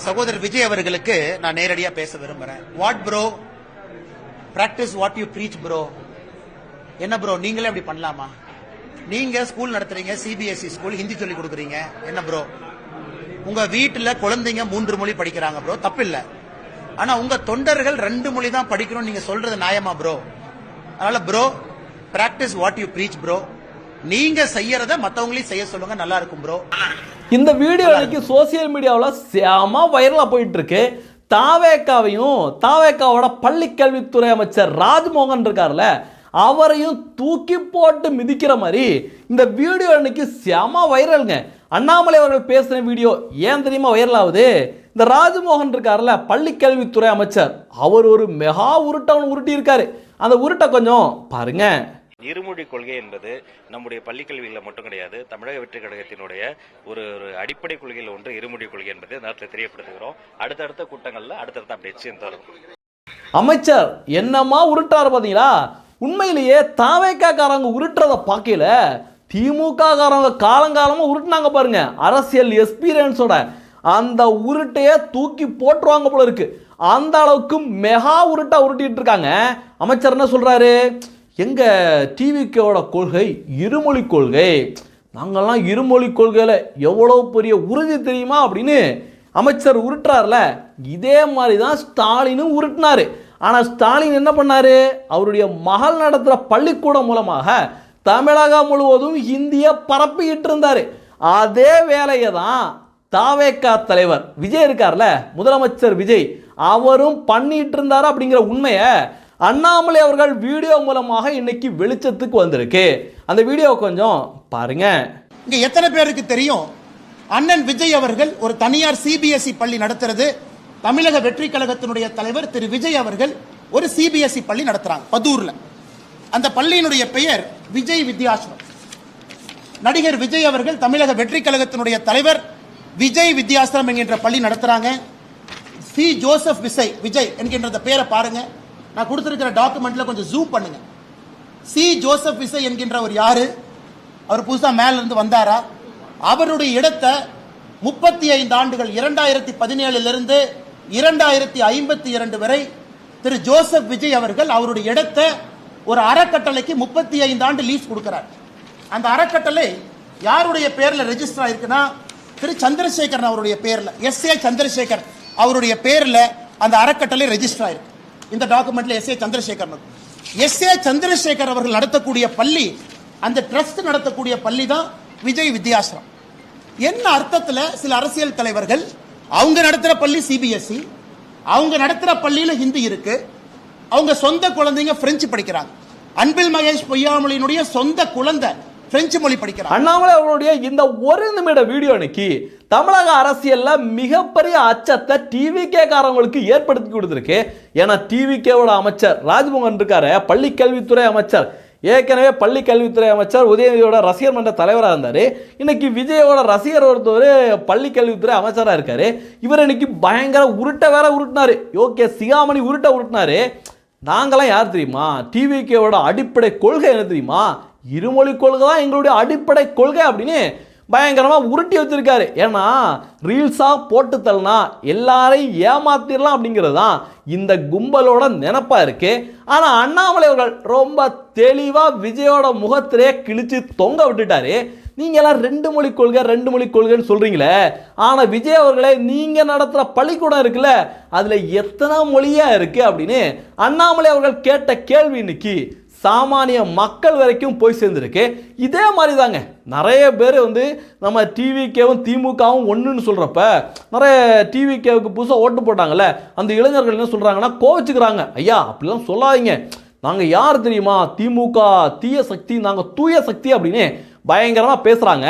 சகோதரர் விஜய் அவர்களுக்கு நான் நேரடியா பேச விரும்புறேன். What bro, practice what you preach bro. என்ன ப்ரோ நீங்களே அப்படி பண்ணலாமா? நீங்க ஸ்கூல் நடத்துறீங்க, சிபிஎஸ்இ ஸ்கூல், ஹிந்தி சொல்லி கொடுக்குறீங்க. என்ன ப்ரோ, உங்க வீட்டுல குழந்தைங்க 3 மொழி படிக்கிறாங்க ப்ரோ, தப்பு இல்ல. ஆனா உங்க தொண்டர்கள் 2 மொழி தான் படிக்கணும் நீங்க சொல்றது நியாயமா ப்ரோ? அதனால bro, practice what you preach bro. நீங்க செய்யறத மத்தவங்களையும் செய்ய சொல்லுங்க, நல்லா இருக்கும் ப்ரோ. இந்த வீடியோ இன்னைக்கு சோசியல் மீடியாவில் செம வைரலா போயிட்டு இருக்கு. தாவேக்காவையும் தாவேக்காவோட பள்ளிக்கல்வித்துறை அமைச்சர் ராஜ்மோகன் இருக்கார்ல, அவரையும் தூக்கி போட்டு மிதிக்கிற மாதிரி இந்த வீடியோ இன்னைக்கு செம வைரலுங்க. அண்ணாமலை அவர்கள் பேசின வீடியோ ஏன் தெரியுமா வைரல் ஆகுது? இந்த ராஜ்மோகன் இருக்கார்ல பள்ளிக்கல்வித்துறை அமைச்சர், அவர் ஒரு மெகா உருட்டவன் உருட்டி இருக்காரு. அந்த உருட்டை கொஞ்சம் பாருங்க. இருமொழி கொள்கை என்பது நம்முடைய பள்ளிக்கல்வியில் மட்டும் கிடையாது, தமிழக வெற்றி கழகத்தினுடைய ஒரு அடிப்படை கொள்கையில் ஒன்று இருமொழி கொள்கை என்பதை நேரத்தில் தெரியப்படுத்துகிறோம். அடுத்தடுத்த கூட்டங்களில் அடுத்தடுத்த அப்டேட்ஸ் தரும். அமைச்சர் என்னமா உருட்டாரு பாத்தீங்களா? உண்மையிலேயே தாவேக்காரங்க உருட்டுறத பார்க்கல, திமுக காரங்க காலங்காலமா உருட்டுனாங்க பாருங்க. அரசியல் எக்ஸ்பீரியன்ஸோட அந்த உருட்டையே தூக்கி போட்டுருவாங்க போல இருக்கு. அந்த அளவுக்கு மெகா உருட்டா உருட்டிட்டு இருக்காங்க. அமைச்சர் என்ன சொல்றாரு? எங்க டிவிக்கோட கொள்கை இருமொழி கொள்கை, நாங்கள்லாம் இருமொழி கொள்கையில எவ்வளோ பெரிய உறுதி தெரியுமா அப்படின்னு அமைச்சர் உருட்டுறாருல. இதே மாதிரி தான் ஸ்டாலினும் உருட்டினாரு. ஆனால் ஸ்டாலின் என்ன பண்ணாரு? அவருடைய மகள் நடத்துகிற பள்ளிக்கூடம் மூலமாக தமிழகம் முழுவதும் ஹிந்தியை பரப்பிக்கிட்டு இருந்தார். அதே வேலையை தான் தாவேக்கா தலைவர் விஜய் இருக்கார்ல, முதலமைச்சர் விஜய், அவரும் பண்ணிட்டு இருந்தார். அப்படிங்கிற உண்மையை அண்ணாமலை அவர்கள் வீடியோ மூலமாக இன்னைக்கு வெளிச்சத்துக்கு வந்திருக்கு. அந்த வீடியோ கொஞ்சம் பாருங்க. இங்க எத்தனை பேருக்கு தெரியும் அண்ணன் விஜய் அவர்கள் ஒரு தனியார் சிபிஎஸ்இ பள்ளி நடத்துறது? தமிழக வெற்றி கழகத்தினுடைய தலைவர் திரு விஜய் அவர்கள் ஒரு சிபிஎஸ்இ பள்ளி நடத்துறாங்க பதூர்ல. அந்த பள்ளியினுடைய பெயர் விஜய் வித்யாசிரம். நடிகர் விஜய் அவர்கள் தமிழக வெற்றி கழகத்தினுடைய தலைவர் விஜய் வித்யாசிரம் என்கின்ற பள்ளி நடத்துறாங்க. சி ஜோசப் விஜய் என்கின்ற பெயரை பாருங்க. நான் கொடுத்திருக்கிற டாக்குமெண்ட்ல கொஞ்சம் ஜூம் பண்ணுங்க. சி ஜோசப் விஜய் என்கின்றவர் யாரு? அவர் புதுசா மேல இருந்து வந்தாரா? அவருடைய இடத்தை 35 ஆண்டுகள் 2017 இருந்து 2052 வரை திரு ஜோசப் விஜய் அவர்கள் அவருடைய இடத்தை ஒரு அறக்கட்டளைக்கு 35 ஆண்டு லீஸ் கொடுக்கிறார். அந்த அறக்கட்டளை யாருடைய பேர்ல ரெஜிஸ்டர் ஆயிருக்குன்னா திரு சந்திரசேகரன் அவருடைய பேர்ல, எஸ்.ஏ. சந்திரசேகர் அவருடைய பேர்ல அந்த அறக்கட்டளை ரெஜிஸ்டர் ஆயிருக்கு. இந்த டாக்குமெண்ட்ல எஸ்.ஏ. சந்திரசேகர், எஸ்.ஏ. சந்திரசேகர் அவர்கள் நடத்தக்கூடிய பள்ளி, அந்த ட்ரஸ்ட் நடத்தக்கூடிய பள்ளி தான் விஜய் வித்யாசிரம். என்ன அர்த்தத்தில் சில அரசியல் தலைவர்கள் அவங்க நடத்துற பள்ளி சிபிஎஸ்இ, அவங்க நடத்துற பள்ளியில ஹிந்தி இருக்கு, அவங்க சொந்த குழந்தைங்க பிரெஞ்சு படிக்கிறாங்க. அன்பில் மகேஷ் பொய்யாமொழியினுடைய சொந்த குழந்தை பிரெஞ்சு மொழி படிக்கிறாங்க. அண்ணாமலை அவர்களுடைய இந்த 1 நிமிட வீடியோ இன்னைக்கு தமிழக அரசியல்ல மிகப்பெரிய அச்சத்தை டிவிகே காரங்களுக்கு ஏற்படுத்தி கொடுத்திருக்கு. ஏன்னா டிவிகேவோட அமைச்சர் ராஜ்மோகன் இருக்காரு, பள்ளி கல்வித்துறை அமைச்சர், ஏற்கனவே பள்ளி கல்வித்துறை அமைச்சர் உதயநிதியோட ரசிகர் மன்ற தலைவராக இருந்தார். இன்னைக்கு விஜயோட ரசிகர் ஒருத்தர் பள்ளி கல்வித்துறை அமைச்சராக இருக்காரு. இவர் இன்னைக்கு பயங்கர உருட்ட வேற உருட்டினாரு. ஓகே, சிகாமணி உருட்டினாரு. நாங்களாம் யார் தெரியுமா? டிவிகேவோட அடிப்படை கொள்கை என்ன தெரியுமா? இருமொழி கொள்கை தான் எங்களுடைய அடிப்படை கொள்கை அப்படின்னு பயங்கரமாக உருட்டி வச்சிருக்காரு. ஏன்னா ரீல்ஸாக போட்டு தள்ளனா எல்லாரையும் ஏமாத்திடலாம் அப்படிங்கிறது தான் இந்த கும்பலோட நினைப்பா இருக்கு. ஆனால் அண்ணாமலை அவர்கள் ரொம்ப தெளிவாக விஜயோட முகத்திலே கிழிச்சு தொங்க விட்டுட்டாரு. நீங்க எல்லாம் 2 மொழி கொள்கை 2 மொழி கொள்கைன்னு சொல்றீங்களே, ஆனால் விஜய் அவர்களே நீங்க நடத்துகிற பள்ளிக்கூடம் இருக்குல்ல, அதுல எத்தனை மொழியா இருக்கு அப்படின்னு அண்ணாமலை அவர்கள் கேட்ட கேள்வி இன்னைக்கு சாமானிய மக்கள் வரைக்கும் போய் சேர்ந்துருக்கு. இதே மாதிரி தாங்க நிறைய பேர் நம்ம டிவிகேவும் திமுகவும் ஒன்றுன்னு சொல்கிறப்ப நிறைய டிவிகேவுக்கு புதுசாக ஓட்டு போட்டாங்கல்ல, அந்த இளைஞர்கள் என்ன சொல்கிறாங்கன்னா கோவிச்சுக்கிறாங்க. ஐயா அப்படிலாம் சொல்லாதீங்க, நாங்கள் யார் தெரியுமா? திமுக தீய சக்தி, நாங்கள் தூய சக்தி அப்படின்னு பயங்கரமாக பேசுகிறாங்க.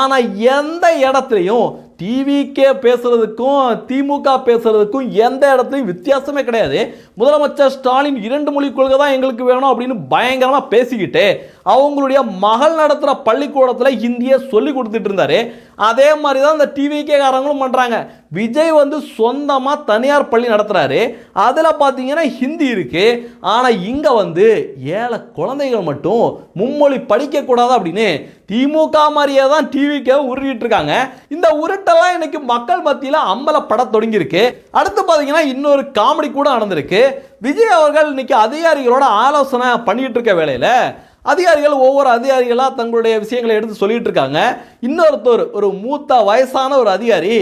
ஆனால் எந்த இடத்துலையும் டிவிகே பேசுறதுக்கும் திமுக பேசுறதுக்கும் எந்த இடத்துலையும் வித்தியாசமே கிடையாது. முதலமைச்சர் ஸ்டாலின் 2 மொழி கொள்கை தான் எங்களுக்கு வேணும் அப்படின்னு பயங்கரமாக பேசிக்கிட்டு அவங்களுடைய மகள் நடத்துகிற பள்ளிக்கூடத்தில் ஹிந்தியை சொல்லி கொடுத்துட்டு இருந்தாரு. அதே மாதிரி தான் இந்த டிவிகே காரங்களும் பண்ணுறாங்க. விஜய் சொந்தமாக தனியார் பள்ளி நடத்துகிறாரு, அதில் பார்த்தீங்கன்னா ஹிந்தி இருக்கு. ஆனால் இங்கே ஏழை குழந்தைகள் மட்டும் மும்மொழி படிக்கக்கூடாது அப்படின்னு திமுக மாதிரியே தான் டிவிக்கே உருட்டிட்டு இருக்காங்க. இந்த உருட்டெல்லாம் இன்னைக்கு மக்கள் மத்தியில் அம்பலப்பட தொடங்கியிருக்கு. அடுத்து பார்த்தீங்கன்னா இன்னொரு காமெடி கூட நடந்திருக்கு. விஜய் அவர்கள் இன்னைக்கு அதிகாரிகளோட ஆலோசனை பண்ணிட்டு இருக்க வேளையில் அதிகாரிகள் ஒவ்வொரு அதிகாரிகளாக தங்களுடைய விஷயங்களை எடுத்து சொல்லிட்டு இருக்காங்க. இன்னொருத்தர் ஒரு மூத்த வயசான ஒரு அதிகாரி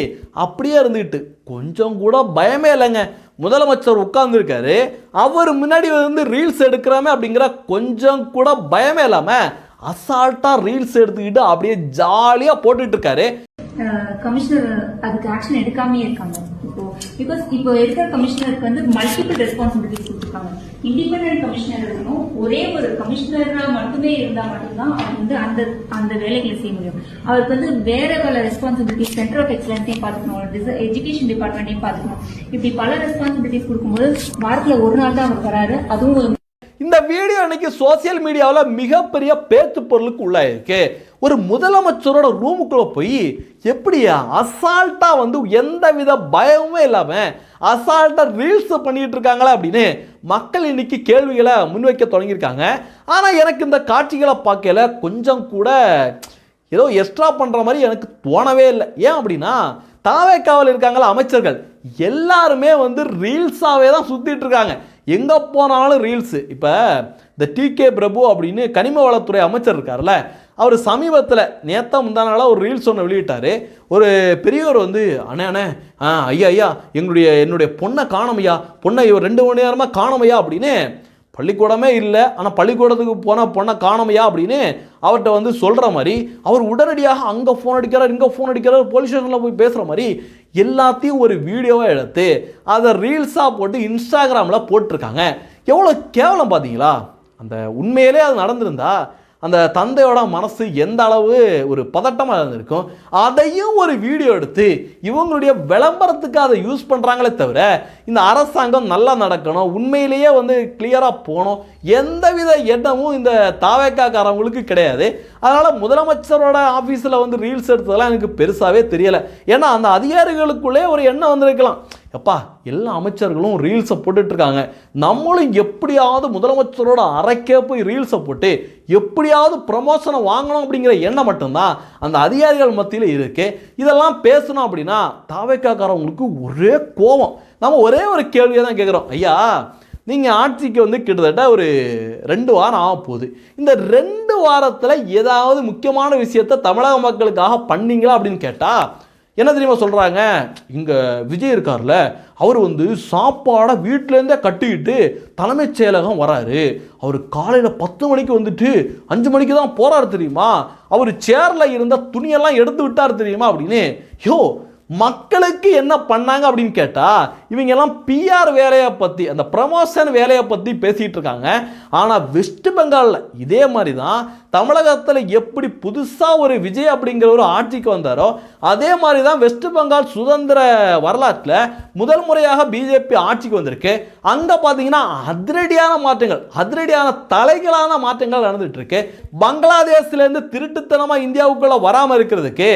அப்படியே இருந்துக்கிட்டு கொஞ்சம் கூட பயமே இல்லைங்க. முதலமைச்சர் உட்கார்ந்துருக்காரு, அவர் முன்னாடி வந்து ரீல்ஸ் எடுக்கிறோமே அப்படிங்கிற கொஞ்சம் கூட பயமே இல்லாமல் அசால்ட்டாக ரீல்ஸ் எடுத்துக்கிட்டு அப்படியே ஜாலியாக போட்டுட்டு இருக்காரு. கமிஷனர் அதுக்கு ஆக்ஷன் எடுக்காமே இருக்காங்க. இப்போ இருக்கிற கமிஷனருக்கு வந்து மல்டிபிள் ரெஸ்பான்சிபிலிட்டிஸ் கொடுத்துருக்காங்க. இண்டிபெண்டன்ட் கமிஷனர் இருக்கணும். ஒரே ஒரு கமிஷனரா மட்டுமே இருந்தா மட்டும்தான் அவர் வந்து அந்த வேலைகளை செய்ய முடியும். அவருக்கு வந்து வேற பல ரெஸ்பான்சிபிலிட்டிஸ், சென்டர் ஆஃப் எக்ஸலன்ஸையும் பார்த்துக்கணும், எஜுகேஷன் டிபார்ட்மெண்ட்டையும் பார்த்துக்கணும். இப்படி பல ரெஸ்பான்சிபிலிட்டிஸ் கொடுக்கும்போது வாரத்துல ஒரு நாள் தான் அவர் வராரு. அதுவும் இந்த வீடியோ இன்னைக்கு சோசியல் மீடியாவில் மிகப்பெரிய பேச்சு பொருளுக்கு உள்ளாயிருக்கு. ஒரு முதலமைச்சரோட ரூமுக்குள்ள போய் எப்படியா அசால்ட்டாக வந்து எந்த வித பயமுமே இல்லாமல் அசால்ட்டாக ரீல்ஸ் பண்ணிட்டு இருக்காங்களா அப்படின்னு மக்கள் இன்னைக்கு கேள்விகளை முன்வைக்க தொடங்கியிருக்காங்க. ஆனால் எனக்கு இந்த காட்சிகளை பார்க்கல கொஞ்சம் கூட ஏதோ எக்ஸ்ட்ரா பண்ணுற மாதிரி எனக்கு தோணவே இல்லை. ஏன் அப்படின்னா தாவேக்காவில் இருக்காங்களா அமைச்சர்கள் எல்லாருமே வந்து ரீல்ஸாகவே தான் சுற்றிட்டு இருக்காங்க. எங்கே போனாலும் ரீல்ஸு. இப்போ இந்த டிகே பிரபு அப்படின்னு கனிம வளத்துறை அமைச்சர் இருக்கார்ல, அவர் சமீபத்தில் நேற்று முந்தானால ஒரு ரீல்ஸ் ஒன்று வெளியிட்டார். ஒரு பெரியவர் வந்து அண்ணே ஐயா என்னுடைய பொண்ணை காணமையா, பொண்ணை 2 மணி நேரமாக காணமையா அப்படின்னு, பள்ளிக்கூடமே இல்லை ஆனால் பள்ளிக்கூடத்துக்கு போனால் பொண்ணை காணமையா அப்படின்னு அவர்கிட்ட வந்து சொல்கிற மாதிரி அவர் உடனடியாக அங்கே ஃபோன் அடிக்கிறார், இங்கே ஃபோன் அடிக்கிறார், போலீஸ் ஸ்டேஷனில் போய் பேசுகிற மாதிரி எல்லாத்தையும் ஒரு வீடியோவாக எடுத்து அதை ரீல்ஸாக போட்டு இன்ஸ்டாகிராமில் போட்டிருக்காங்க. எவ்வளோ கேவலம் பார்த்தீங்களா? அந்த உண்மையிலே அது நடந்திருந்தா அந்த தந்தையோட மனசு எந்த அளவு ஒரு பதட்டமாக இருந்திருக்கும். அதையும் ஒரு வீடியோ எடுத்து இவங்களுடைய விளம்பரத்துக்கு அதை யூஸ் பண்ணுறாங்களே தவிர இந்த அரசாங்கம் நல்லா நடக்கணும், உண்மையிலேயே வந்து கிளியராக போகணும், எந்தவித எண்ணமும் இந்த தாவேக்காரவங்களுக்கு கிடையாது. அதனால் முதலமைச்சரோட ஆஃபீஸில் வந்து ரீல்ஸ் எடுத்ததெல்லாம் எனக்கு பெருசாகவே தெரியலை. ஏன்னா அந்த அதிகாரிகளுக்குள்ளே ஒரு எண்ணம் வந்திருக்கலாம், எப்பா எல்லா அமைச்சர்களும் ரீல்ஸை போட்டுட்ருக்காங்க, நம்மளும் எப்படியாவது முதலமைச்சரோட அறைக்கே போய் ரீல்ஸை போட்டு எப்படியாவது ப்ரமோஷனை வாங்கணும் அப்படிங்கிற எண்ணம் மட்டும்தான் அந்த அதிகாரிகள் மத்தியில் இருக்கு. இதெல்லாம் பேசணும் அப்படின்னா தாவேக்காரவங்களுக்கு ஒரே கோபம். நம்ம ஒரே ஒரு கேள்வியை தான் கேட்குறோம், ஐயா நீங்கள் ஆட்சிக்கு வந்து கிட்டத்தட்ட ஒரு 2 வாரம் ஆக போகுது, இந்த 2 வாரத்தில் ஏதாவது முக்கியமான விஷயத்தை தமிழக மக்களுக்காக பண்ணீங்களா அப்படின்னு கேட்டால் என்ன தெரியுமா சொல்கிறாங்க? இங்கே விஜய் இருக்கார்ல, அவர் வந்து சாப்பாடை வீட்டிலேருந்தே கட்டிக்கிட்டு தலைமைச் செயலகம் வராரு, அவர் காலையில் 10 மணிக்கு வந்துட்டு 5 மணிக்கு தான் போகிறாரு தெரியுமா, அவர் சேரில் இருந்த துணியெல்லாம் எடுத்து விட்டார் தெரியுமா அப்படின்னு. மக்களுக்கு என்ன பண்ணாங்க அப்படின்னு கேட்டால் இவங்க எல்லாம் பிஆர் வேலையை பற்றி, அந்த ப்ரமோஷன் வேலையை பற்றி பேசிகிட்டு இருக்காங்க. ஆனால் வெஸ்ட் பெங்காலில் இதே மாதிரி தான் தமிழகத்தில் எப்படி புதுசாக ஒரு விஜய் அப்படிங்கிற ஒரு ஆட்சிக்கு வந்தாரோ அதே மாதிரி தான் வெஸ்ட் பெங்கால் சுதந்திர வரலாற்றில் முதல் முறையாக பிஜேபி ஆட்சிக்கு வந்திருக்கு. அங்கே பார்த்தீங்கன்னா அதிரடியான மாற்றங்கள், அதிரடியான தலைகளான மாற்றங்கள் நடந்துட்டு இருக்கு. பங்களாதேஷ்லேருந்து திருட்டுத்தனமாக இந்தியாவுக்குள்ளே வராமல் இருக்கிறதுக்கு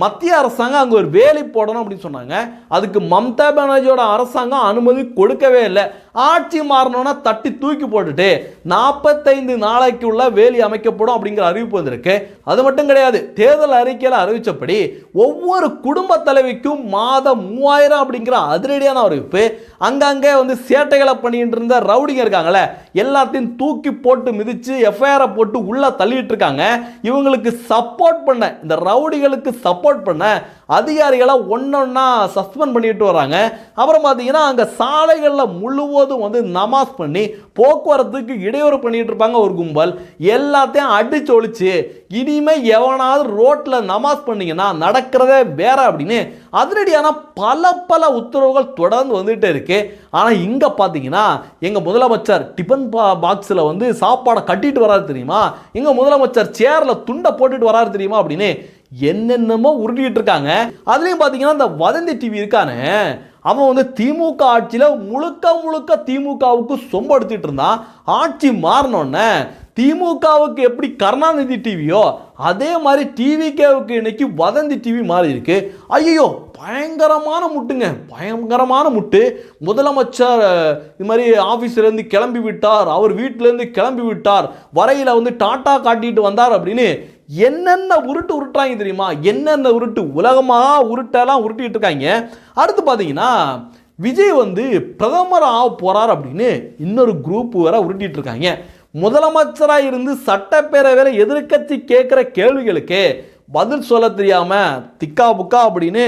மத்திய அரசாங்கம் அங்கே ஒரு வேலி போடணும் அப்படின்னு சொன்னாங்க. அதுக்கு மம்தா பானர்ஜியோட அரசாங்கம் அனுமதி கொடுக்கவே இல்லை. ஆட்சி மாறணும்னா தட்டி தூக்கி போட்டுட்டு 45 நாளைக்கு உள்ள வேலி அமைக்கப்படும் அப்படிங்கிற அறிவிப்பு வந்திருக்கு. அது மட்டும் கிடையாது, தேர்தல் அறிக்கையில் அறிவிச்சபடி ஒவ்வொரு குடும்ப தலைவிக்கும் மாதம் 3000 அப்படிங்கிற அதிரடியான அறிவிப்பு. அங்கங்கே வந்து சேட்டைகளை பண்ணிட்டு இருந்த ரவுடிங்க இருக்காங்களே எல்லாத்தையும் தூக்கி போட்டு மிதிச்சு எஃப்ஐஆரை போட்டு உள்ள தள்ளிட்டு இருக்காங்க. இவங்களுக்கு சப்போர்ட் பண்ண, இந்த ரவுடிகளுக்கு சப்போர்ட் பண்ண அதிகாரிகளை ஒன்னொன்னா சஸ்பெண்ட் பண்ணிட்டு வராங்க. அப்புறம் பார்த்தீங்கன்னா அங்கே சாலைகளில் முழுவதும் வந்து நமாஸ் பண்ணி போக்குவரத்துக்கு இடையூறு பண்ணிட்டு இருப்பாங்க ஒரு கும்பல். எல்லாத்தையும் அடிச்சு ஒழிச்சு இனிமே எவனாவது ரோட்டில் நமாஸ் பண்ணீங்கன்னா நடக்கிறதே வேற அப்படின்னு அதிரடியான பல உத்தரவுகள் தொடர்ந்து வந்துகிட்டே இருக்கு. ஆனால் இங்கே பார்த்தீங்கன்னா எங்கள் முதலமைச்சர் டிஃபன் பாக்ஸில் வந்து சாப்பாடை கட்டிட்டு வராரு தெரியுமா, எங்கள் முதலமைச்சர் சேரில் துண்டை போட்டுட்டு வராரு தெரியுமா அப்படின்னு என்னென்னமோ உருட்டிட்டு இருக்காங்க. அதுலேயும் பார்த்தீங்கன்னா இந்த வதந்தி டிவி இருக்கானே, அவன் வந்து திமுக ஆட்சியில் முழுக்க திமுகவுக்கு சொம்படுத்திட்டு இருந்தான். ஆட்சி மாறினோன்னே திமுகவுக்கு எப்படி கருணாநிதி டிவியோ அதே மாதிரி டிவிகேவுக்கு இன்னைக்கு வதந்தி டிவி மாறி இருக்கு. ஐயோ பயங்கரமான முட்டுங்க, பயங்கரமான முட்டு. முதலமைச்சர் இது மாதிரி ஆஃபீஸ்லேருந்து கிளம்பி விட்டார், அவர் வீட்டிலேருந்து கிளம்பி விட்டார், வரையில் வந்து டாட்டா காட்டிட்டு வந்தார் அப்படின்னு என்னென்ன உருட்டு உருட்டுறாங்க தெரியுமா? என்னென்ன உருட்டு, உலகமாக உருட்டெல்லாம் உருட்டிட்டு இருக்காங்க. அடுத்து பார்த்தீங்கன்னா விஜய் வந்து பிரதமர் ஆக போறார் அப்படின்னு இன்னொரு குரூப் வேற உருட்டிட்டு இருக்காங்க. முதலமைச்சராக இருந்து சட்டப்பேரவையில் எதிர்க்கட்சி கேட்குற கேள்விகளுக்கு பதில் சொல்ல தெரியாம திக்கா புக்கா அப்படின்னு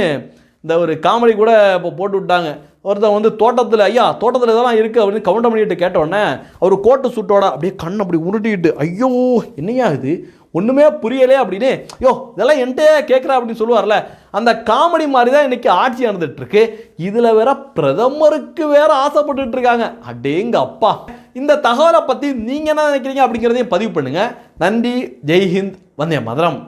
இந்த ஒரு காமெடி கூட இப்போ போட்டு விட்டாங்க. ஒருத்தன் வந்து தோட்டத்தில், ஐயா தோட்டத்தில் இதெல்லாம் இருக்குது அப்படின்னு கவுண்டர் பண்ணிட்டு கேட்டோடனே அவர் கோட்டு சுட்டோட அப்படியே கண் அப்படி உருட்டிக்கிட்டு, ஐயோ என்னையா இது ஒன்றுமே புரியலே அப்படின்னு, யோ இதெல்லாம் என்கிட்ட கேட்குறா அப்படின்னு சொல்லுவார்ல, அந்த காமெடி மாதிரி தான் இன்னைக்கு ஆட்சி நடந்துட்டு இருக்கு. இதில் வேற பிரதமருக்கு வேற ஆசைப்பட்டுட்டு இருக்காங்க. அடேங்க அப்பா. இந்த தகவலை பற்றி நீங்கள் என்ன நினைக்கிறீங்க அப்படிங்கிறதையும் பதிவு பண்ணுங்க. நன்றி. ஜெய்ஹிந்த். வந்தே மாதரம்.